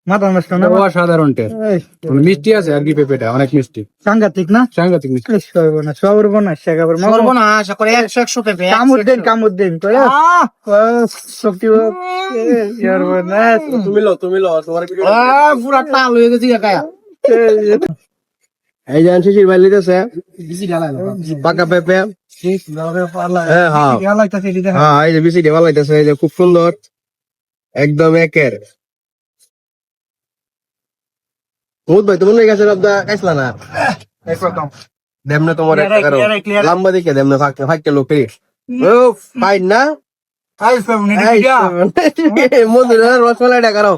মাথা নষ্ট না অসাধারণ টেস্ট মিষ্টি আছে আর কি পেঁপেটা অনেক মিষ্টি সাংঘাতিক না সাংঘাতিক মিষ্টি সর্বনাশ একেবারে সর্বনাশ করে 100 পেঁপে কামড় দেন শক্তি সর্বনাশ তুমি লো তোমার পুরা টাল হয়ে গেছে কায়া এই যে শিশির ভাই লিতেছে পাকা পেঁপে হ্যাঁ হ্যাঁ এই যে বিসি দেওয়া লাইতেছে এই যে খুব সুন্দর একদম একের বহুত ভাই তোমার কাছে রব্দা খাইছলা না একরকম দেমনে তোমার একটা কারো লম্বা দিকে দেমনে ফাঁকতে লোক ও ফাইন না মধুর রসমালাইটা কারো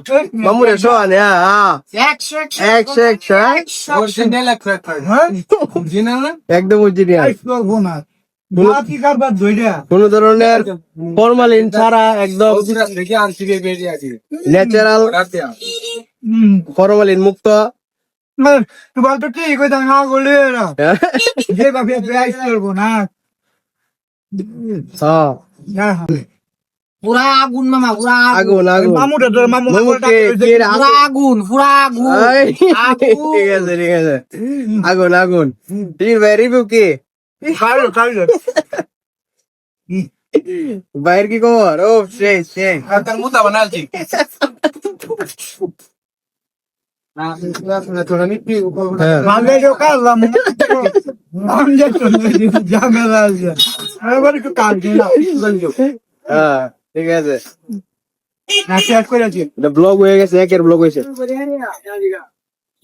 মামুরে সোয়ানে একদম উজ্জিনিয়া কোন ধরনের ফরমালিন ছাড়া একদম ন্যাচারাল ফরমালিন মুক্ত পুরা আগুন মামা পুরা আগুন আগুন পুরা আগুন পুরা আগুন ঠিক আছে ঠিক আছে আগুন আগুন ঠিক ভাই রিভিউ কি বাইর কি খবর ও শেষ শেষ তার মুতা বানালছি ঠিক আছে ব্লগ হয়ে গেছে একের ব্লগ হয়েছে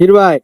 হির ভাই